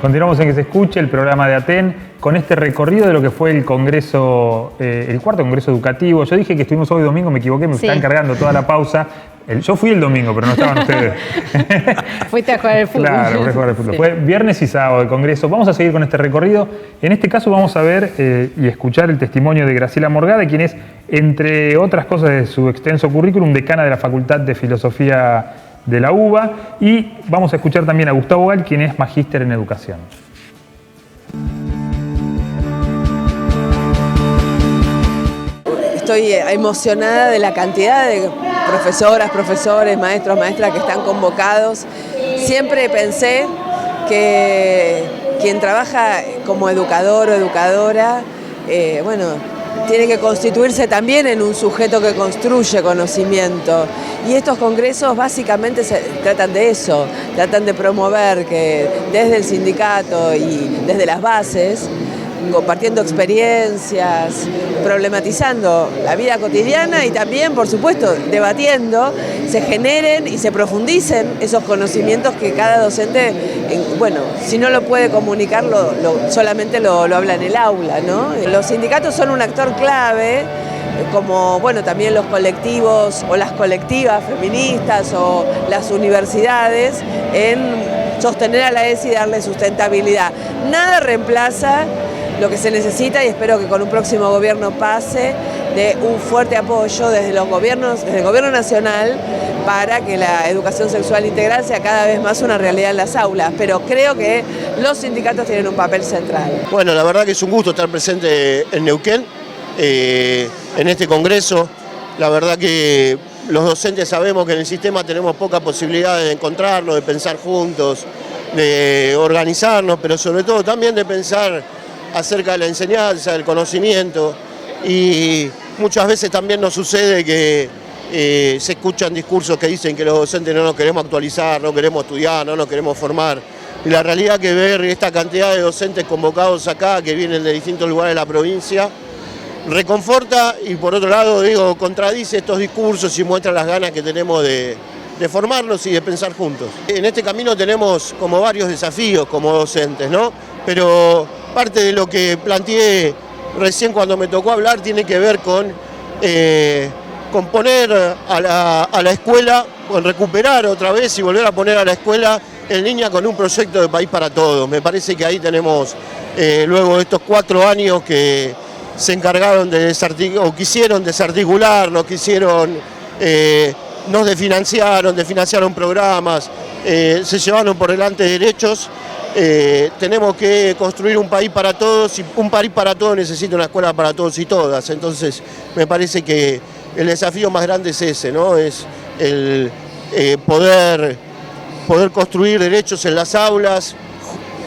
Continuamos en Que se escuche, el programa de Aten, con este recorrido de lo que fue el Congreso, el cuarto Congreso Educativo. Yo dije que estuvimos hoy domingo, me equivoqué, me están cargando toda la pausa. Yo fui el domingo, pero no estaban ustedes. Fuiste a jugar al fútbol. Claro, fui a jugar al fútbol. Sí. Fue viernes y sábado el Congreso. Vamos a seguir con este recorrido. En este caso vamos a ver y escuchar el testimonio de Graciela Morgade, quien es, entre otras cosas de su extenso currículum, decana de la Facultad de Filosofía de la UBA, y vamos a escuchar también a Gustavo Gal, quien es magíster en educación. Estoy emocionada de la cantidad de profesoras, profesores, maestros, maestras que están convocados. Siempre pensé que quien trabaja como educador o educadora, tiene que constituirse también en un sujeto que construye conocimiento. Y estos congresos básicamente se tratan de eso, tratan de promover que desde el sindicato y desde las bases, compartiendo experiencias, problematizando la vida cotidiana y también, por supuesto, debatiendo, se generen y se profundicen esos conocimientos que cada docente, si no lo puede comunicar, solamente lo habla en el aula, ¿no? Los sindicatos son un actor clave, como también los colectivos o las colectivas feministas o las universidades, en sostener a la ESI y darle sustentabilidad. Nada reemplaza lo que se necesita, y espero que con un próximo gobierno pase, de un fuerte apoyo desde los gobiernos, desde el gobierno nacional, para que la educación sexual integral sea cada vez más una realidad en las aulas. Pero creo que los sindicatos tienen un papel central. Bueno, la verdad que es un gusto estar presente en Neuquén, en este congreso. La verdad que los docentes sabemos que en el sistema tenemos pocas posibilidades de encontrarnos, de pensar juntos, de organizarnos, pero sobre todo también de pensar acerca de la enseñanza, del conocimiento, y muchas veces también nos sucede que se escuchan discursos que dicen que los docentes no nos queremos actualizar, no queremos estudiar, no nos queremos formar, y la realidad que ver esta cantidad de docentes convocados acá, que vienen de distintos lugares de la provincia, reconforta y por otro lado, contradice estos discursos y muestra las ganas que tenemos de formarnos y de pensar juntos. En este camino tenemos como varios desafíos como docentes, ¿no? Pero parte de lo que planteé recién cuando me tocó hablar tiene que ver con poner a la escuela, con recuperar otra vez y volver a poner a la escuela en línea con un proyecto de país para todos. Me parece que ahí tenemos, luego de estos 4 años que se encargaron de desarticular, o quisieron desarticular, nos desfinanciaron programas, se llevaron por delante derechos. Tenemos que construir un país para todos, y un país para todos necesita una escuela para todos y todas. Entonces me parece que el desafío más grande es ese, ¿no? Es el poder construir derechos en las aulas,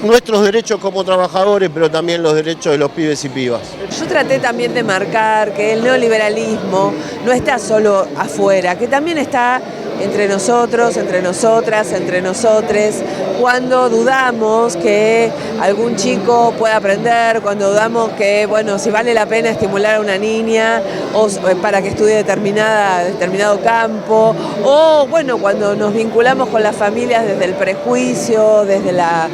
nuestros derechos como trabajadores, pero también los derechos de los pibes y pibas. Yo traté también de marcar que el neoliberalismo no está solo afuera, que también está entre nosotros, entre nosotras, entre nosotres, cuando dudamos que algún chico pueda aprender, cuando dudamos que, si vale la pena estimular a una niña o para que estudie determinado campo, o cuando nos vinculamos con las familias desde el prejuicio, desde a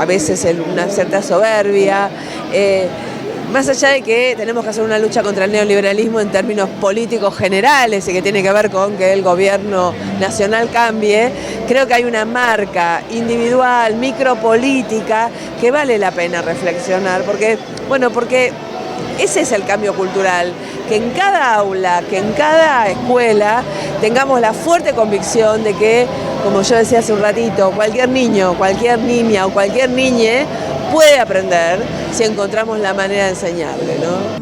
veces una cierta soberbia. Más allá de que tenemos que hacer una lucha contra el neoliberalismo en términos políticos generales y que tiene que ver con que el gobierno nacional cambie, creo que hay una marca individual, micropolítica, que vale la pena reflexionar, porque ese es el cambio cultural, que en cada aula, que en cada escuela tengamos la fuerte convicción de que, como yo decía hace un ratito, cualquier niño, cualquier niña o cualquier niñe puede aprender si encontramos la manera de enseñarle, ¿no?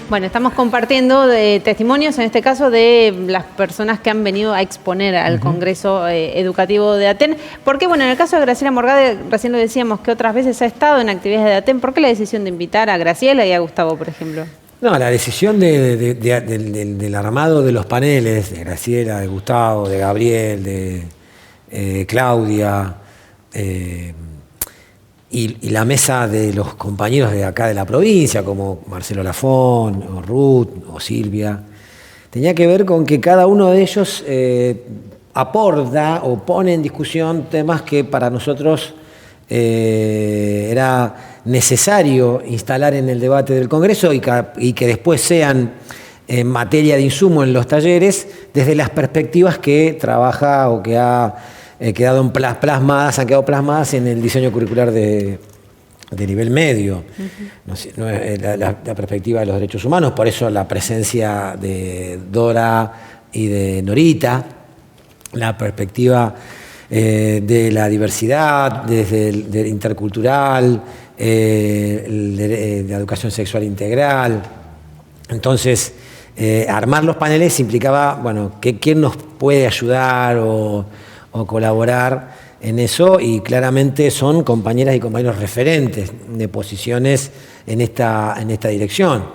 Bueno, estamos compartiendo testimonios, en este caso, de las personas que han venido a exponer al Congreso Educativo de Aten. Porque, en el caso de Graciela Morgade, recién lo decíamos, que otras veces ha estado en actividades de Aten. ¿Por qué la decisión de invitar a Graciela y a Gustavo, por ejemplo? No, la decisión del armado de los paneles, de Graciela, de Gustavo, de Gabriel, de Claudia, y la mesa de los compañeros de acá de la provincia, como Marcelo Lafón, o Ruth, o Silvia, tenía que ver con que cada uno de ellos aporta o pone en discusión temas que para nosotros era necesario instalar en el debate del Congreso y que después sean materia de insumo en los talleres desde las perspectivas que trabaja o que han quedado plasmadas en el diseño curricular de nivel medio. No sé, la perspectiva de los derechos humanos, por eso la presencia de Dora y de Norita, la perspectiva de la diversidad, desde el intercultural, de la educación sexual integral. Entonces, armar los paneles implicaba, bueno, quién nos puede ayudar o colaborar en eso, y claramente son compañeras y compañeros referentes de posiciones en esta dirección.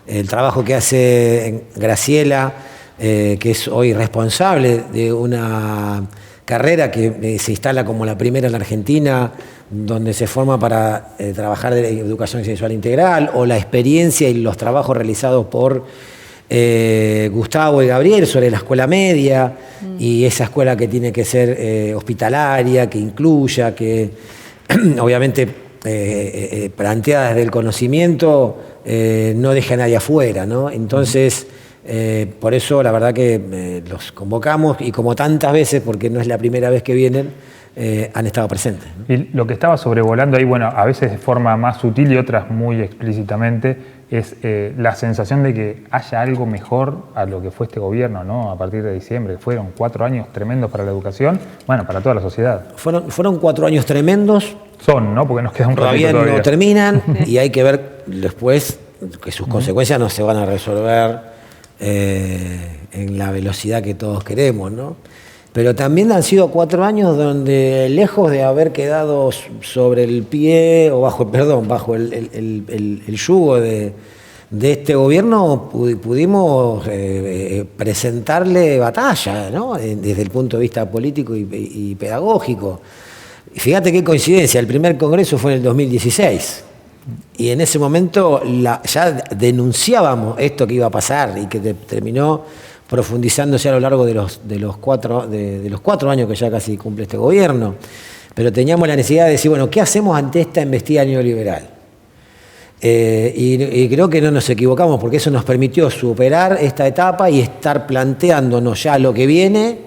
El trabajo que hace Graciela, que es hoy responsable de una carrera que se instala como la primera en la Argentina, donde se forma para trabajar de educación sexual integral, o la experiencia y los trabajos realizados por Gustavo y Gabriel sobre la escuela media y esa escuela que tiene que ser hospitalaria, que incluya, que obviamente planteada desde el conocimiento, no deja a nadie afuera, ¿no? Entonces, por eso la verdad que los convocamos, y como tantas veces, porque no es la primera vez que vienen, han estado presentes, ¿no? Y lo que estaba sobrevolando ahí, bueno, a veces de forma más sutil y otras muy explícitamente, es la sensación de que haya algo mejor a lo que fue este gobierno, ¿no? A partir de diciembre. Fueron 4 años tremendos para la educación, bueno, para toda la sociedad. Fueron 4 años tremendos. Son, ¿no? Porque nos queda un ratito todavía. No terminan y hay que ver después que sus consecuencias no se van a resolver en la velocidad que todos queremos, ¿no? Pero también han sido 4 años donde, lejos de haber quedado sobre el pie o bajo el yugo de este gobierno, pudimos presentarle batalla, ¿no? Desde el punto de vista político y pedagógico. Fíjate qué coincidencia, el primer congreso fue en el 2016. Y en ese momento ya denunciábamos esto que iba a pasar y que terminó profundizándose a lo largo de los 4 años que ya casi cumple este gobierno. Pero teníamos la necesidad de decir, bueno, ¿qué hacemos ante esta embestida neoliberal? Y creo que no nos equivocamos, porque eso nos permitió superar esta etapa y estar planteándonos ya lo que viene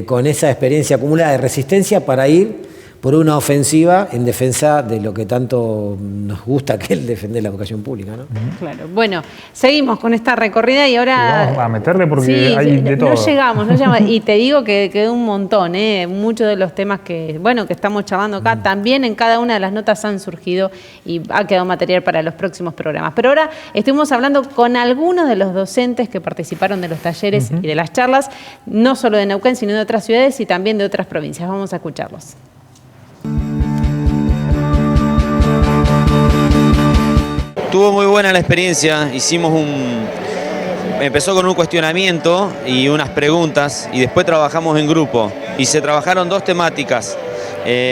con esa experiencia acumulada de resistencia para ir por una ofensiva en defensa de lo que tanto nos gusta, que es defender la educación pública, ¿no? Claro. Bueno, seguimos con esta recorrida y ahora... Vamos a meterle porque hay de todo. No llegamos. Y te digo que quedó un montón, muchos de los temas que estamos charlando acá, también en cada una de las notas han surgido y ha quedado material para los próximos programas. Pero ahora estuvimos hablando con algunos de los docentes que participaron de los talleres y de las charlas, no solo de Neuquén, sino de otras ciudades y también de otras provincias. Vamos a escucharlos. Estuvo muy buena la experiencia, empezó con un cuestionamiento y unas preguntas y después trabajamos en grupo y se trabajaron 2 temáticas.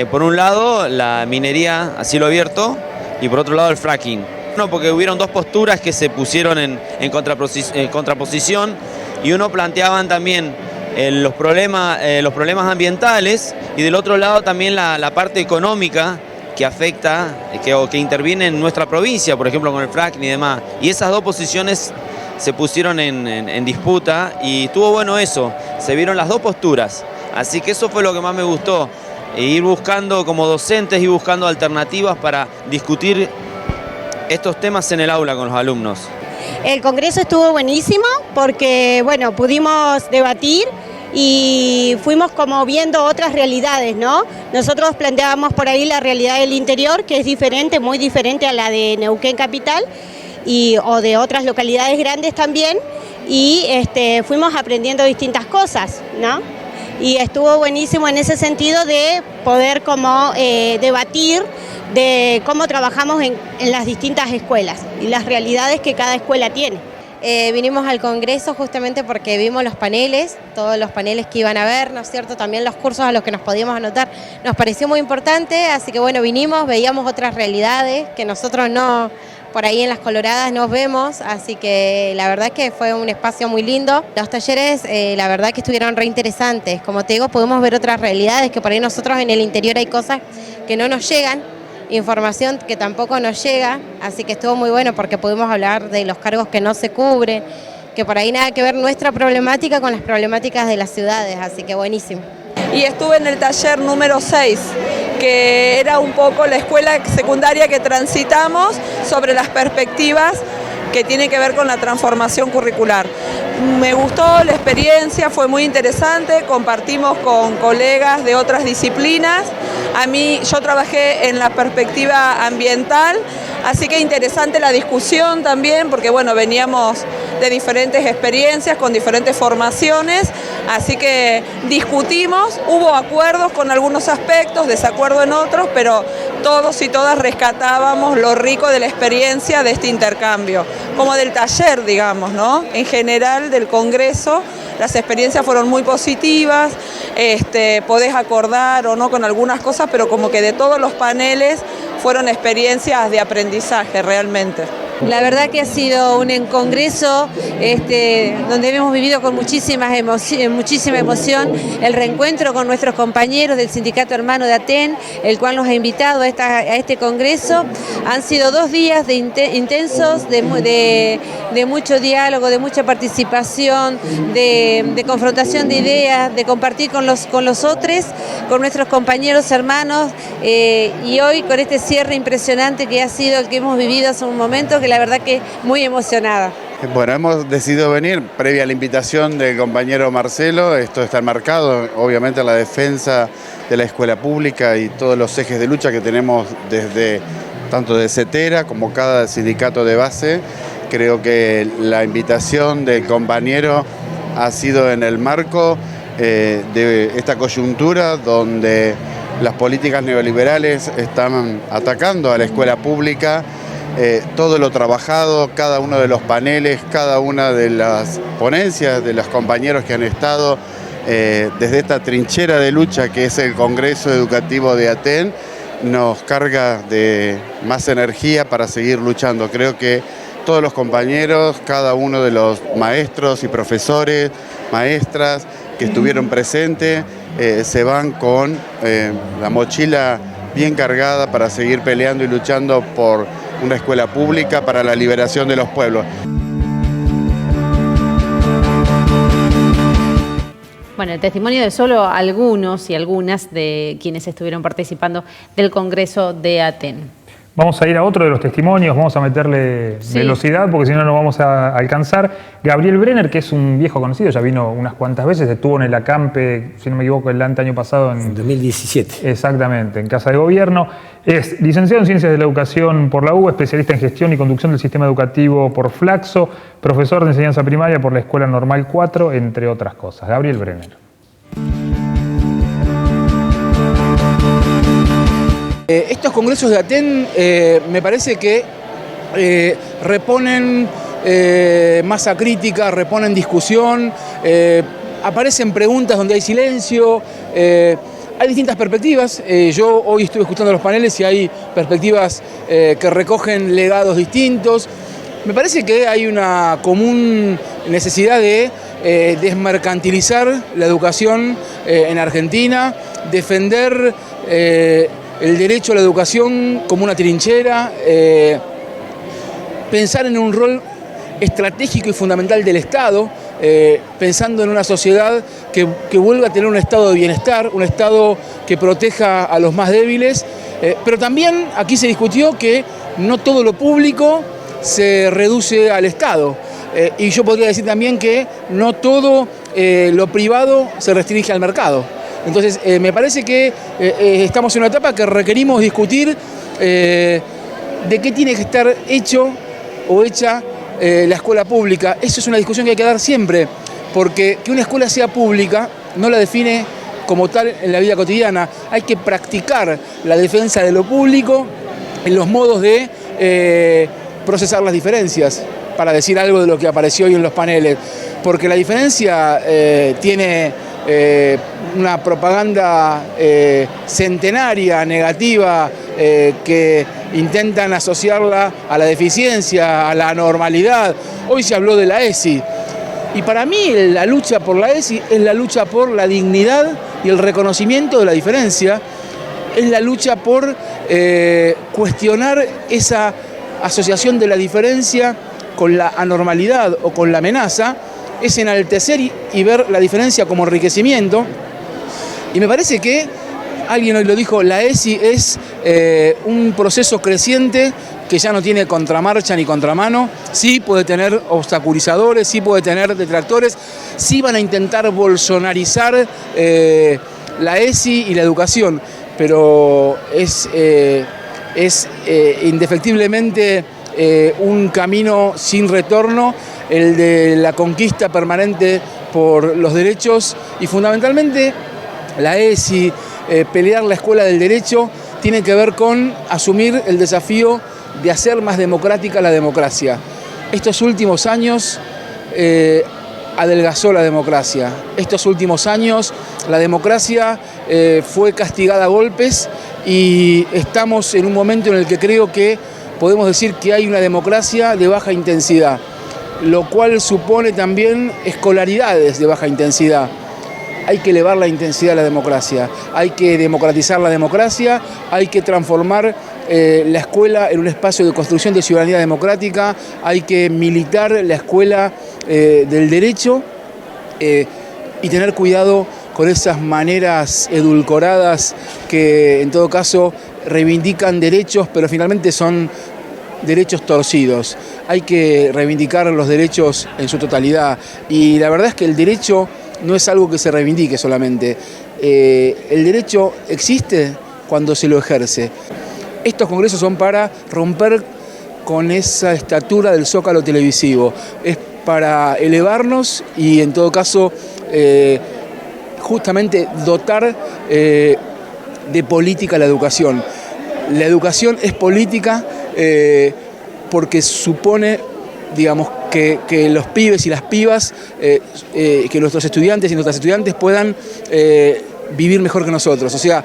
Por un lado la minería a cielo abierto y por otro lado el fracking. No, porque hubieron 2 posturas que se pusieron en contraposición y uno planteaban también los problemas ambientales y del otro lado también la parte económica que afecta, que interviene en nuestra provincia, por ejemplo con el fracking y demás. Y esas 2 posiciones se pusieron en disputa y estuvo bueno eso, se vieron las 2 posturas. Así que eso fue lo que más me gustó, ir buscando como docentes y buscando alternativas para discutir estos temas en el aula con los alumnos. El congreso estuvo buenísimo porque, bueno, pudimos debatir y fuimos como viendo otras realidades, ¿no? Nosotros planteábamos por ahí la realidad del interior, que es diferente, muy diferente a la de Neuquén Capital o de otras localidades grandes también, y fuimos aprendiendo distintas cosas, ¿no? Y estuvo buenísimo en ese sentido de poder como debatir de cómo trabajamos en las distintas escuelas y las realidades que cada escuela tiene. Vinimos al congreso justamente porque vimos los paneles, todos los paneles que iban a ver, ¿no es cierto? También los cursos a los que nos podíamos anotar. Nos pareció muy importante, así que bueno, vinimos, veíamos otras realidades que nosotros no por ahí en Las Coloradas nos vemos, así que la verdad es que fue un espacio muy lindo. Los talleres, la verdad que estuvieron re interesantes. Como te digo, podemos ver otras realidades, que por ahí nosotros en el interior hay cosas que no nos llegan, información que tampoco nos llega, así que estuvo muy bueno porque pudimos hablar de los cargos que no se cubren, que por ahí nada que ver nuestra problemática con las problemáticas de las ciudades, así que buenísimo. Y estuve en el taller número 6, que era un poco la escuela secundaria que transitamos sobre las perspectivas que tienen que ver con la transformación curricular. Me gustó la experiencia, fue muy interesante, compartimos con colegas de otras disciplinas. Yo trabajé en la perspectiva ambiental, así que interesante la discusión también, porque bueno, veníamos de diferentes experiencias, con diferentes formaciones, así que discutimos, hubo acuerdos con algunos aspectos, desacuerdo en otros, pero todos y todas rescatábamos lo rico de la experiencia de este intercambio, como del taller, digamos, ¿no? En general del congreso, las experiencias fueron muy positivas, podés acordar o no con algunas cosas, pero como que de todos los paneles fueron experiencias de aprendizaje realmente. La verdad que ha sido un congreso donde hemos vivido con muchísima emoción el reencuentro con nuestros compañeros del Sindicato Hermano de Aten, el cual nos ha invitado a este congreso. Han sido 2 días intensos, de mucho diálogo, de mucha participación, de confrontación de ideas, de compartir con los otros, con nuestros compañeros hermanos, y hoy con este cierre impresionante que ha sido el que hemos vivido hace un momento, que la verdad que muy emocionada. Bueno, hemos decidido venir previa a la invitación del compañero Marcelo. Esto está enmarcado, obviamente, en la defensa de la escuela pública y todos los ejes de lucha que tenemos desde tanto de CETERA como cada sindicato de base. Creo que la invitación del compañero ha sido en el marco de esta coyuntura donde las políticas neoliberales están atacando a la escuela pública. Todo lo trabajado, cada uno de los paneles, cada una de las ponencias de los compañeros que han estado desde esta trinchera de lucha que es el Congreso Educativo de Aten, nos carga de más energía para seguir luchando. Creo que todos los compañeros, cada uno de los maestros y profesores, maestras que estuvieron presentes, se van con la mochila bien cargada para seguir peleando y luchando por una escuela pública para la liberación de los pueblos. Bueno, el testimonio de solo algunos y algunas de quienes estuvieron participando del Congreso de Aten. Vamos a ir a otro de los testimonios, vamos a meterle velocidad porque si no, no vamos a alcanzar. Gabriel Brenner, que es un viejo conocido, ya vino unas cuantas veces, estuvo en el acampe, si no me equivoco, el año pasado. En 2017. Exactamente, en Casa de Gobierno. Es licenciado en Ciencias de la Educación por la UBA, especialista en Gestión y Conducción del Sistema Educativo por Flaxo, profesor de Enseñanza Primaria por la Escuela Normal 4, entre otras cosas. Gabriel Brenner. Estos congresos de Aten me parece que reponen masa crítica, reponen discusión, aparecen preguntas donde hay silencio, hay distintas perspectivas. Yo hoy estuve escuchando los paneles y hay perspectivas que recogen legados distintos. Me parece que hay una común necesidad de desmercantilizar la educación en Argentina, defender el derecho a la educación como una trinchera, pensar en un rol estratégico y fundamental del Estado, pensando en una sociedad que vuelva a tener un estado de bienestar, un Estado que proteja a los más débiles, pero también aquí se discutió que no todo lo público se reduce al Estado, y yo podría decir también que no todo lo privado se restringe al mercado. Entonces, me parece que estamos en una etapa que requerimos discutir de qué tiene que estar hecho o hecha la escuela pública. Eso es una discusión que hay que dar siempre, porque que una escuela sea pública no la define como tal en la vida cotidiana. Hay que practicar la defensa de lo público en los modos de procesar las diferencias, para decir algo de lo que apareció hoy en los paneles, porque la diferencia tiene una propaganda centenaria, negativa, que intentan asociarla a la deficiencia, a la anormalidad. Hoy se habló de la ESI. Y para mí la lucha por la ESI es la lucha por la dignidad y el reconocimiento de la diferencia, es la lucha por cuestionar esa asociación de la diferencia con la anormalidad o con la amenaza, es enaltecer y ver la diferencia como enriquecimiento. Y me parece que, alguien hoy lo dijo, la ESI es un proceso creciente que ya no tiene contramarcha ni contramano. Sí puede tener obstaculizadores, sí puede tener detractores, sí van a intentar bolsonarizar la ESI y la educación, pero es indefectiblemente un camino sin retorno, el de la conquista permanente por los derechos, y fundamentalmente la ESI, pelear la escuela del derecho, tiene que ver con asumir el desafío de hacer más democrática la democracia. Estos últimos años adelgazó la democracia. Estos últimos años la democracia fue castigada a golpes, y estamos en un momento en el que creo que podemos decir que hay una democracia de baja intensidad, lo cual supone también escolaridades de baja intensidad. Hay que elevar la intensidad de la democracia, hay que democratizar la democracia, hay que transformar la escuela en un espacio de construcción de ciudadanía democrática, hay que militar la escuela del derecho y tener cuidado con esas maneras edulcoradas que en todo caso reivindican derechos, pero finalmente son derechos torcidos. Hay que reivindicar los derechos en su totalidad, y la verdad es que el derecho no es algo que se reivindique solamente. El derecho existe cuando se lo ejerce. Estos congresos son para romper con esa estatura del zócalo televisivo, es para elevarnos y en todo caso justamente dotar de política la educación. La educación es política porque supone, digamos, que los pibes y las pibas, que nuestros estudiantes y nuestras estudiantes puedan vivir mejor que nosotros. O sea,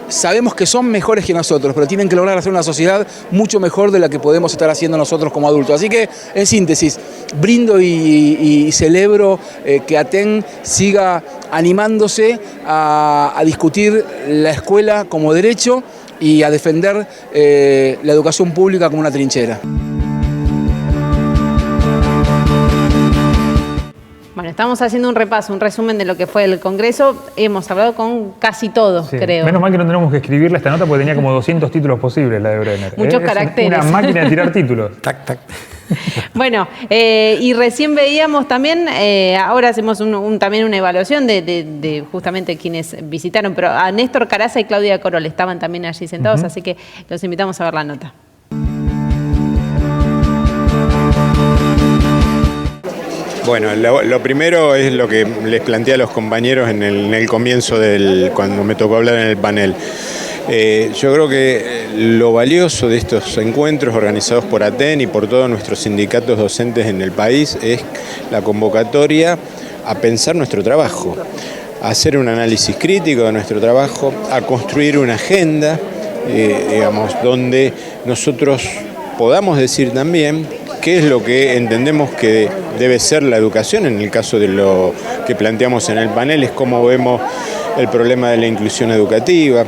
sabemos que son mejores que nosotros, pero tienen que lograr hacer una sociedad mucho mejor de la que podemos estar haciendo nosotros como adultos. Así que, en síntesis, brindo y celebro que Aten siga animándose a discutir la escuela como derecho y a defender la educación pública como una trinchera. Bueno, estamos haciendo un repaso, un resumen de lo que fue el Congreso. Hemos hablado con casi todos, Sí. creo. Menos mal que no tenemos que escribirle esta nota porque tenía como 200 títulos posibles la de Brenner. Muchos Es caracteres. una máquina de tirar títulos. Tac, tac. Bueno, y recién veíamos también, ahora hacemos también una evaluación de justamente quienes visitaron, pero a Néstor Caraza y Claudia Corol estaban también allí sentados, así que los invitamos a ver la nota. Bueno, lo primero es lo que les planteé a los compañeros en el comienzo cuando me tocó hablar en el panel. Yo creo que lo valioso de estos encuentros organizados por Aten y por todos nuestros sindicatos docentes en el país es la convocatoria a pensar nuestro trabajo, a hacer un análisis crítico de nuestro trabajo, a construir una agenda, digamos, donde nosotros podamos decir también qué es lo que entendemos que debe ser la educación. En el caso de lo que planteamos en el panel es cómo vemos el problema de la inclusión educativa,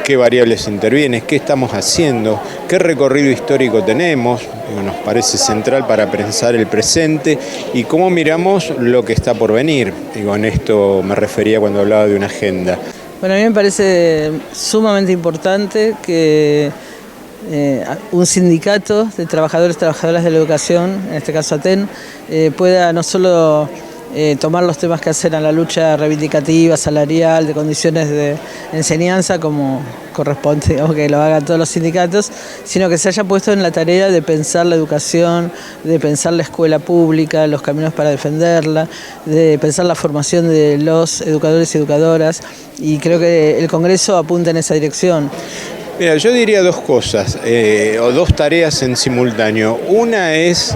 qué variables intervienen, qué estamos haciendo, qué recorrido histórico tenemos, nos parece central para pensar el presente, y cómo miramos lo que está por venir. Y con esto me refería cuando hablaba de una agenda. Bueno, a mí me parece sumamente importante que un sindicato de trabajadores y trabajadoras de la educación, en este caso Aten, pueda no solo tomar los temas que hacen a la lucha reivindicativa, salarial, de condiciones de enseñanza, como corresponde, digamos, que lo hagan todos los sindicatos, sino que se haya puesto en la tarea de pensar la educación, de pensar la escuela pública, los caminos para defenderla, de pensar la formación de los educadores y educadoras, y creo que el Congreso apunta en esa dirección. Mira, yo diría dos cosas, o dos tareas en simultáneo. Una es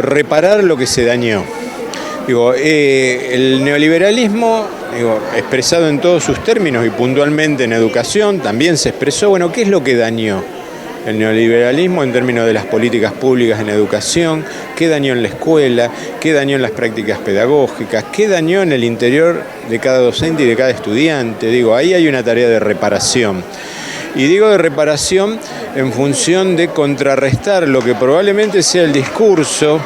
reparar lo que se dañó. Digo, el neoliberalismo, expresado en todos sus términos y puntualmente en educación, también se expresó. Bueno, ¿qué es lo que dañó el neoliberalismo en términos de las políticas públicas en educación? ¿Qué dañó en la escuela? ¿Qué dañó en las prácticas pedagógicas? ¿Qué dañó en el interior de cada docente y de cada estudiante? Digo, ahí hay una tarea de reparación. Y digo de reparación en función de contrarrestar lo que probablemente sea el discurso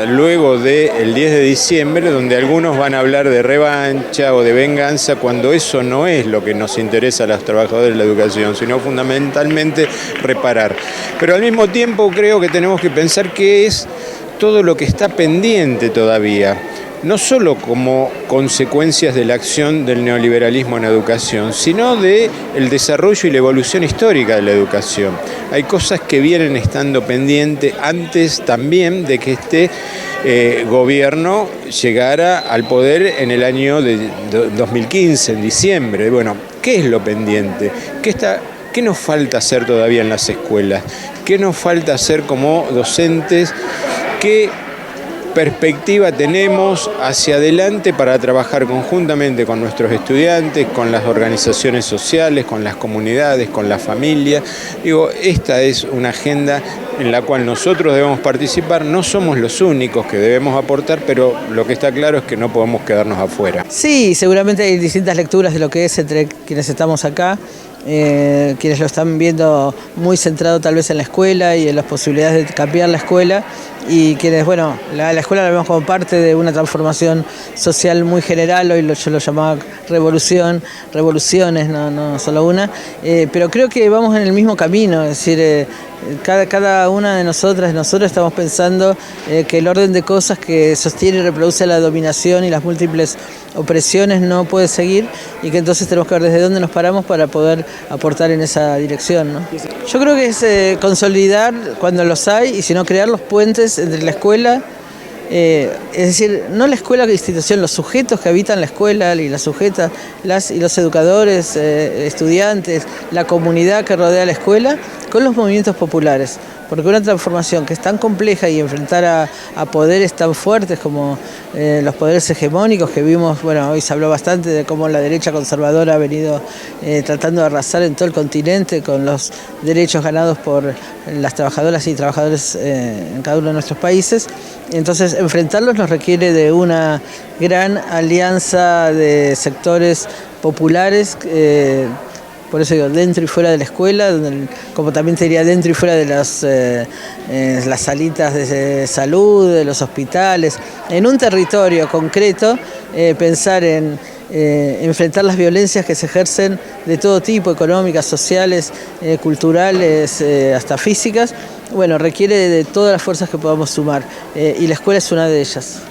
luego del 10 de diciembre, donde algunos van a hablar de revancha o de venganza, cuando eso no es lo que nos interesa a los trabajadores de la educación, sino fundamentalmente reparar. Pero al mismo tiempo creo que tenemos que pensar qué es todo lo que está pendiente todavía, no solo como consecuencias de la acción del neoliberalismo en educación, sino del desarrollo y la evolución histórica de la educación. Hay cosas que vienen estando pendientes antes también de que este gobierno llegara al poder en el año de 2015, en diciembre. Bueno, ¿qué es lo pendiente? ¿Qué nos falta hacer todavía en las escuelas? ¿Qué nos falta hacer como docentes? ¿Qué perspectiva tenemos hacia adelante para trabajar conjuntamente con nuestros estudiantes, con las organizaciones sociales, con las comunidades, con la familia? Digo, esta es una agenda en la cual nosotros debemos participar. No somos los únicos que debemos aportar, pero lo que está claro es que no podemos quedarnos afuera. Sí, seguramente hay distintas lecturas de lo que es entre quienes estamos acá. Quienes lo están viendo muy centrado tal vez en la escuela y en las posibilidades de cambiar la escuela, y quienes, bueno, la escuela la vemos como parte de una transformación social muy general. Hoy yo lo llamaba revoluciones, no solo una, pero creo que vamos en el mismo camino, es decir, cada una de nosotros estamos pensando que el orden de cosas que sostiene y reproduce la dominación y las múltiples opresiones no puede seguir, y que entonces tenemos que ver desde dónde nos paramos para poder aportar en esa dirección, ¿no? Yo creo que es consolidar cuando los hay, y si no, crear los puentes entre la escuela, es decir, no la escuela como institución, los sujetos que habitan la escuela y las sujetas, las y los educadores, estudiantes, la comunidad que rodea la escuela, con los movimientos populares. Porque una transformación que es tan compleja y enfrentar a poderes tan fuertes como los poderes hegemónicos que vimos, bueno, hoy se habló bastante de cómo la derecha conservadora ha venido tratando de arrasar en todo el continente con los derechos ganados por las trabajadoras y trabajadores en cada uno de nuestros países. Entonces, enfrentarlos nos requiere de una gran alianza de sectores populares, por eso digo, dentro y fuera de la escuela, como también te diría dentro y fuera de las salitas de salud, de los hospitales, en un territorio concreto, pensar en enfrentar las violencias que se ejercen de todo tipo, económicas, sociales, culturales, hasta físicas. Bueno, requiere de todas las fuerzas que podamos sumar, y la escuela es una de ellas.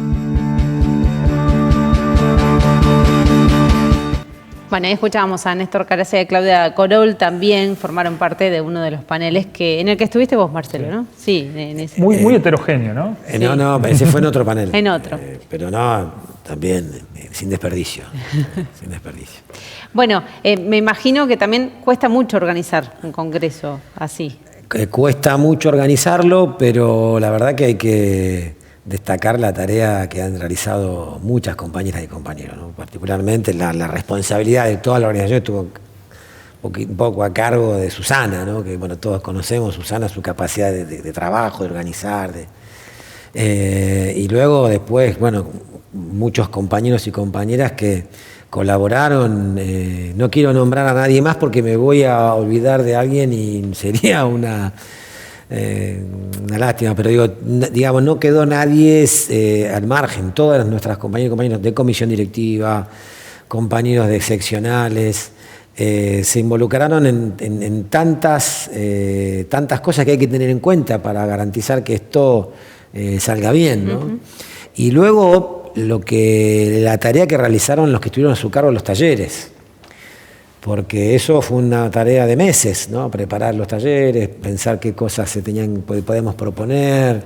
Bueno, ahí escuchábamos a Néstor Caraccia y a Claudia Corol, también formaron parte de uno de los paneles en el que estuviste vos, Marcelo, ¿no? Sí, en ese. Muy heterogéneo, ¿no? Sí. No, ese fue en otro panel. En otro. Pero no, también sin desperdicio. Sin desperdicio. Bueno, me imagino que también cuesta mucho organizar un congreso así. Cuesta mucho organizarlo, pero la verdad que hay que destacar la tarea que han realizado muchas compañeras y compañeros, ¿no? Particularmente la responsabilidad de toda la organización estuvo un poco a cargo de Susana, ¿no? Que bueno, todos conocemos Susana, su capacidad de trabajo, de organizar, y luego después, bueno, muchos compañeros y compañeras que colaboraron. No quiero nombrar a nadie más porque me voy a olvidar de alguien y sería una lástima, pero digamos, no quedó nadie al margen. Todas nuestras compañeras y compañeros de comisión directiva, compañeros de seccionales, se involucraron en tantas cosas que hay que tener en cuenta para garantizar que esto salga bien, ¿no? Uh-huh. Y luego la tarea que realizaron los que estuvieron a su cargo en los talleres, porque eso fue una tarea de meses, ¿no? Preparar los talleres, pensar qué cosas podemos proponer,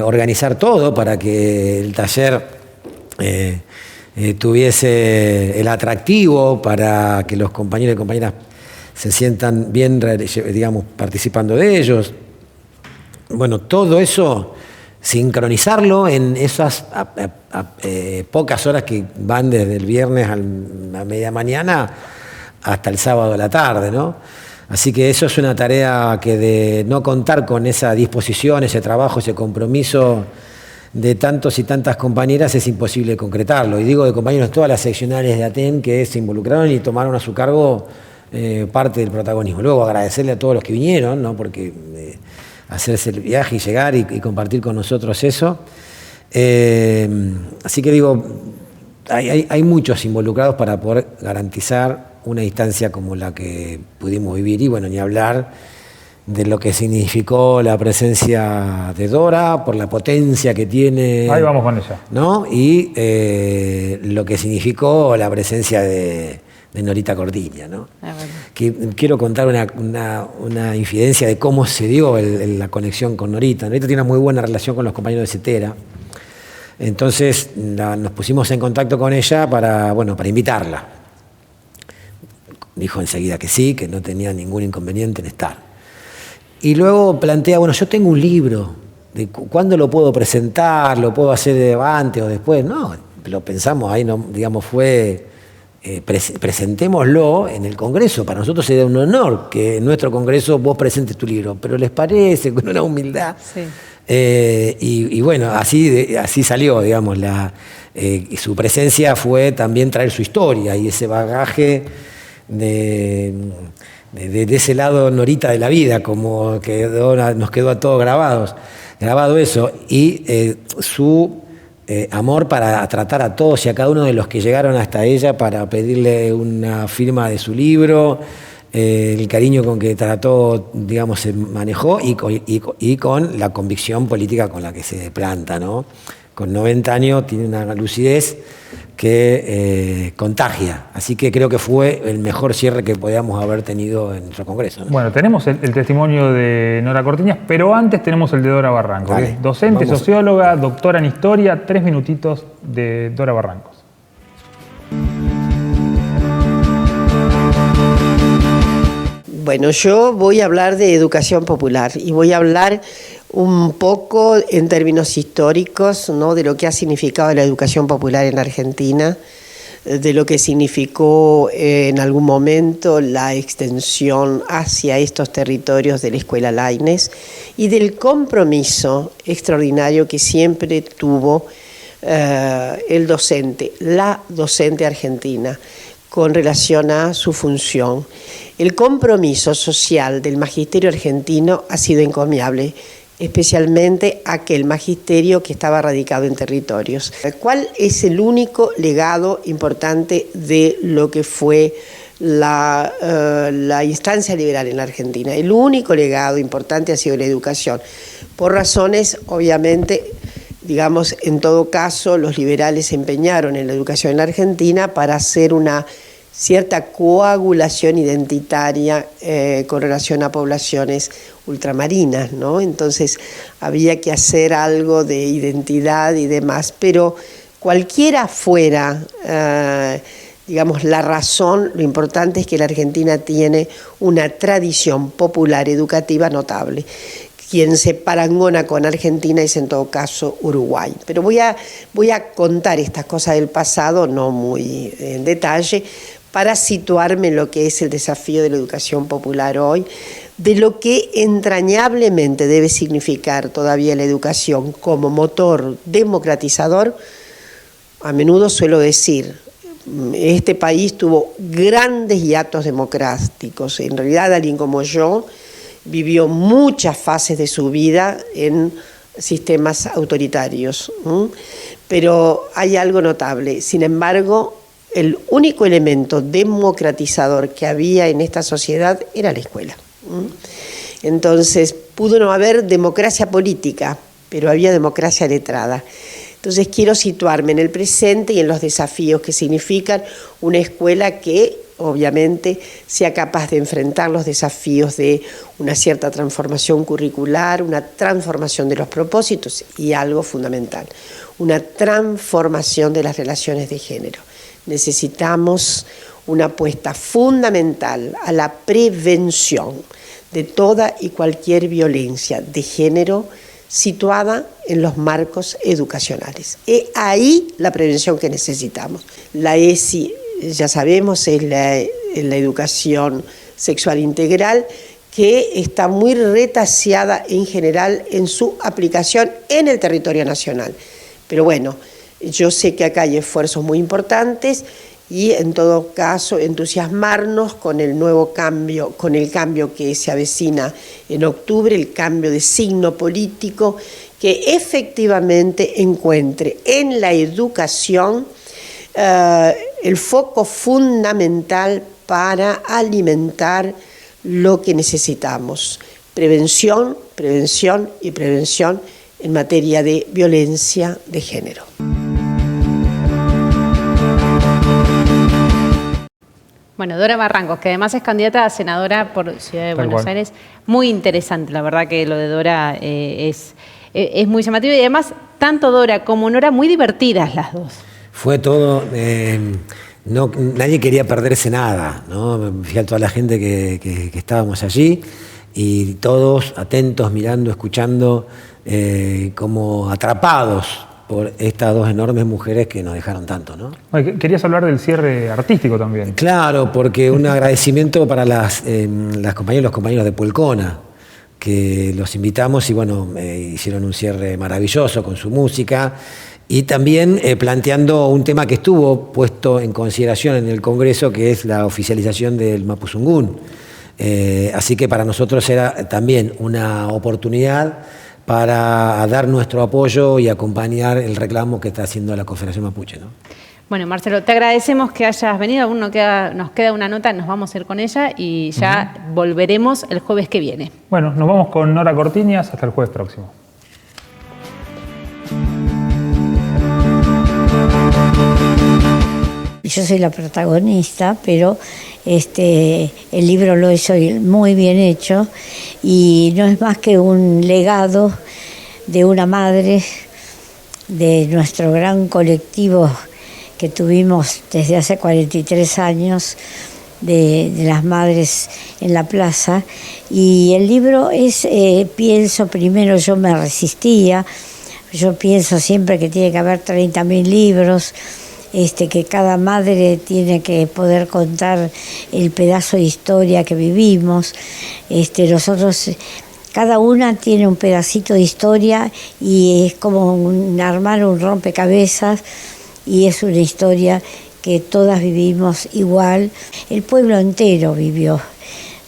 organizar todo para que el taller tuviese el atractivo para que los compañeros y compañeras se sientan bien, digamos, participando de ellos. Bueno, todo eso sincronizarlo en esas pocas horas que van desde el viernes a media mañana hasta el sábado a la tarde, ¿no? Así que eso es una tarea que de no contar con esa disposición, ese trabajo, ese compromiso de tantos y tantas compañeras es imposible concretarlo. Y digo de compañeros, todas las seccionales de Aten que se involucraron y tomaron a su cargo parte del protagonismo. Luego agradecerle a todos los que vinieron, ¿no? Porque hacerse el viaje y llegar y compartir con nosotros eso. Así que digo, hay muchos involucrados para poder garantizar una instancia como la que pudimos vivir y bueno, ni hablar de lo que significó la presencia de Dora, por la potencia que tiene. Ahí vamos con ella. ¿No? Y lo que significó la presencia de Norita Cortiña, ¿no? Quiero contar una infidencia de cómo se dio la conexión con Norita. Norita tiene una muy buena relación con los compañeros de CETERA. Entonces nos pusimos en contacto con ella para invitarla. Dijo enseguida que sí, que no tenía ningún inconveniente en estar. Y luego plantea, yo tengo un libro, de ¿cuándo lo puedo presentar? ¿Lo puedo hacer antes o después? No, lo pensamos ahí, no, digamos, fue, presentémoslo en el Congreso. Para nosotros sería un honor que en nuestro Congreso vos presentes tu libro, pero les parece, con una humildad. Sí. Y bueno, así salió, digamos, y su presencia fue también traer su historia y ese bagaje de ese lado Norita de la vida, como que nos quedó a todos grabado eso, y su amor para tratar a todos y a cada uno de los que llegaron hasta ella para pedirle una firma de su libro, el cariño con que trató, digamos, se manejó y con la convicción política con la que se planta, ¿no? Con 90 años tiene una lucidez que contagia. Así que creo que fue el mejor cierre que podíamos haber tenido en nuestro Congreso, ¿no? Bueno, tenemos el testimonio de Nora Cortiñas, pero antes tenemos el de Dora Barrancos, que es docente, socióloga, doctora en historia. 3 minutitos de Dora Barrancos. Bueno, yo voy a hablar de educación popular y voy a hablar un poco en términos históricos, ¿no?, de lo que ha significado la educación popular en Argentina, de lo que significó en algún momento la extensión hacia estos territorios de la Escuela Laínez y del compromiso extraordinario que siempre tuvo el docente, la docente argentina, con relación a su función. El compromiso social del magisterio argentino ha sido encomiable, especialmente aquel magisterio que estaba radicado en territorios. ¿Cuál es el único legado importante de lo que fue la instancia liberal en la Argentina? El único legado importante ha sido la educación, por razones, obviamente, digamos, en todo caso, los liberales se empeñaron en la educación en la Argentina para hacer una cierta coagulación identitaria con relación a poblaciones ultramarinas, ¿no? Entonces había que hacer algo de identidad y demás, pero cualquiera fuera, digamos, la razón, lo importante es que la Argentina tiene una tradición popular educativa notable. Quien se parangona con Argentina es en todo caso Uruguay. Pero voy a contar estas cosas del pasado, no muy en detalle, para situarme en lo que es el desafío de la educación popular hoy, de lo que entrañablemente debe significar todavía la educación como motor democratizador. A menudo suelo decir, este país tuvo grandes hiatos democráticos. En realidad, alguien como yo vivió muchas fases de su vida en sistemas autoritarios, pero hay algo notable. Sin embargo, el único elemento democratizador que había en esta sociedad era la escuela. Entonces, pudo no haber democracia política, pero había democracia letrada. Entonces, quiero situarme en el presente y en los desafíos que significan una escuela que obviamente sea capaz de enfrentar los desafíos de una cierta transformación curricular, una transformación de los propósitos y algo fundamental, una transformación de las relaciones de género. Necesitamos una apuesta fundamental a la prevención de toda y cualquier violencia de género, situada en los marcos educacionales. Es ahí la prevención que necesitamos. La ESI, ya sabemos, es la educación sexual integral, que está muy retaseada en general en su aplicación en el territorio nacional. Pero bueno, yo sé que acá hay esfuerzos muy importantes y en todo caso entusiasmarnos con el nuevo cambio, con el cambio que se avecina en octubre, el cambio de signo político que efectivamente encuentre en la educación el foco fundamental para alimentar lo que necesitamos: prevención, prevención y prevención en materia de violencia de género. Bueno, Dora Barrancos, que además es candidata a senadora por Ciudad de Buenos Aires. Muy interesante, la verdad que lo de Dora es muy llamativo y además tanto Dora como Nora muy divertidas las dos. Fue todo, nadie quería perderse nada, ¿no? Fíjate toda la gente que estábamos allí y todos atentos, mirando, escuchando, como atrapados por estas dos enormes mujeres que nos dejaron tanto, ¿no? Querías hablar del cierre artístico también. Claro, porque un agradecimiento para las compañeras y los compañeros de Puelcona, que los invitamos y bueno, hicieron un cierre maravilloso con su música y también planteando un tema que estuvo puesto en consideración en el Congreso, que es la oficialización del Mapuzungún. Así que para nosotros era también una oportunidad para dar nuestro apoyo y acompañar el reclamo que está haciendo la Confederación Mapuche, ¿no? Bueno, Marcelo, te agradecemos que hayas venido. Aún nos queda una nota, nos vamos a ir con ella y ya volveremos el jueves que viene. Bueno, nos vamos con Nora Cortiñas. Hasta el jueves próximo. Yo soy la protagonista, pero el libro lo hizo muy bien hecho y no es más que un legado de una madre, de nuestro gran colectivo que tuvimos desde hace 43 años, de las madres en la plaza. Y el libro es, pienso, primero yo me resistía, yo pienso siempre que tiene que haber 30.000 libros, que cada madre tiene que poder contar el pedazo de historia que vivimos. Nosotros, cada una tiene un pedacito de historia y es como armar un rompecabezas y es una historia que todas vivimos igual. El pueblo entero vivió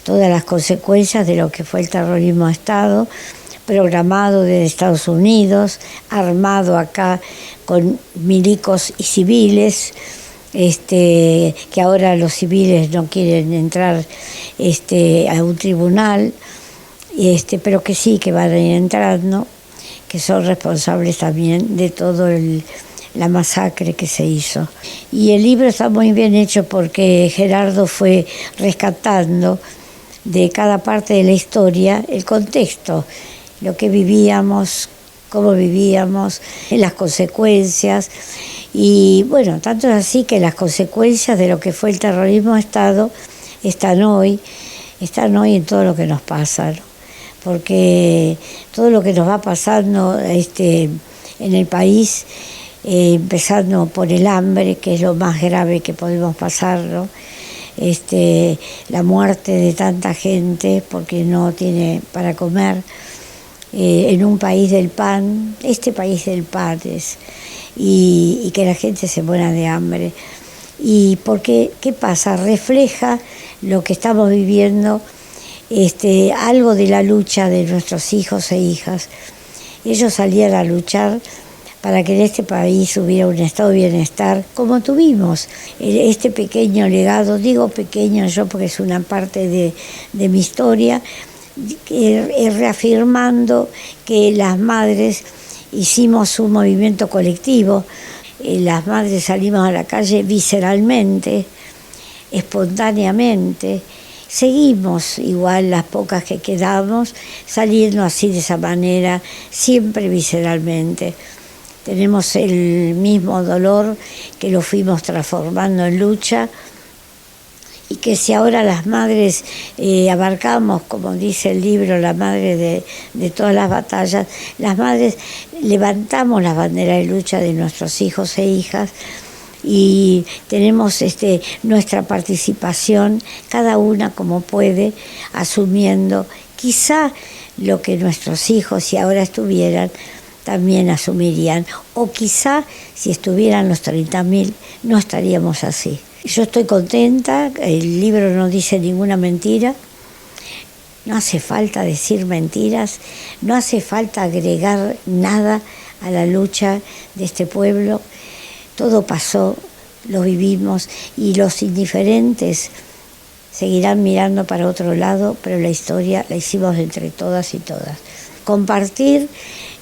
todas las consecuencias de lo que fue el terrorismo de Estado, programado desde Estados Unidos, armado acá con milicos y civiles, que ahora los civiles no quieren entrar a un tribunal, pero que sí, que van a ir entrando, que son responsables también de todo la masacre que se hizo. Y el libro está muy bien hecho porque Gerardo fue rescatando de cada parte de la historia el contexto, lo que vivíamos, cómo vivíamos, las consecuencias. Y bueno, tanto es así que las consecuencias de lo que fue el terrorismo de Estado están hoy en todo lo que nos pasa, ¿no? Porque todo lo que nos va pasando en el país, empezando por el hambre, que es lo más grave que podemos pasar, ¿no? La muerte de tanta gente porque no tiene para comer, en un país del pan, este país del pan es, y que la gente se muera de hambre. Y porque, ¿qué pasa? Refleja lo que estamos viviendo, algo de la lucha de nuestros hijos e hijas. Ellos salían a luchar para que en este país hubiera un estado de bienestar como tuvimos. Este pequeño legado, digo pequeño yo porque es una parte de mi historia, reafirmando que las madres hicimos un movimiento colectivo, las madres salimos a la calle visceralmente, espontáneamente, seguimos igual las pocas que quedamos, saliendo así de esa manera, siempre visceralmente. Tenemos el mismo dolor que lo fuimos transformando en lucha y que si ahora las madres abarcamos, como dice el libro, la madre de todas las batallas, las madres levantamos la bandera de lucha de nuestros hijos e hijas y tenemos nuestra participación, cada una como puede, asumiendo quizá lo que nuestros hijos, si ahora estuvieran, también asumirían, o quizá si estuvieran los 30.000 no estaríamos así. Yo estoy contenta, el libro no dice ninguna mentira, no hace falta decir mentiras, no hace falta agregar nada a la lucha de este pueblo, todo pasó, lo vivimos y los indiferentes seguirán mirando para otro lado, pero la historia la hicimos entre todas y todas. Compartir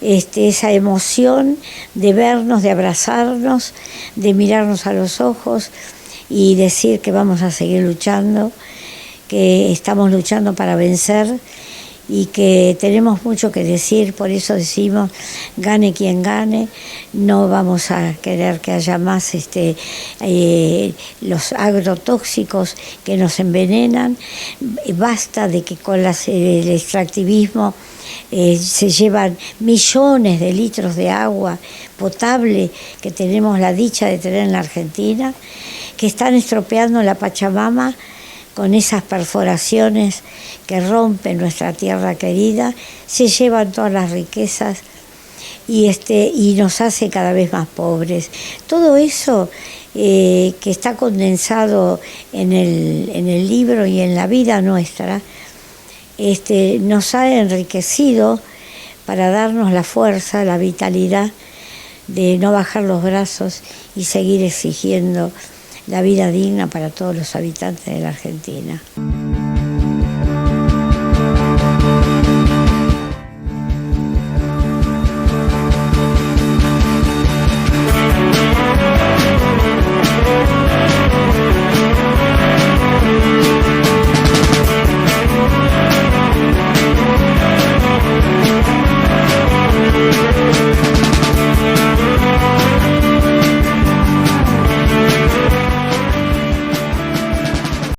esa emoción de vernos, de abrazarnos, de mirarnos a los ojos y decir que vamos a seguir luchando, que estamos luchando para vencer y que tenemos mucho que decir, por eso decimos, gane quien gane, no vamos a querer que haya más los agrotóxicos que nos envenenan, basta de que con el extractivismo se llevan millones de litros de agua potable que tenemos la dicha de tener en la Argentina, que están estropeando la Pachamama con esas perforaciones que rompen nuestra tierra querida, se llevan todas las riquezas y nos hace cada vez más pobres. Todo eso que está condensado en el libro y en la vida nuestra, nos ha enriquecido para darnos la fuerza, la vitalidad de no bajar los brazos y seguir exigiendo la vida digna para todos los habitantes de la Argentina.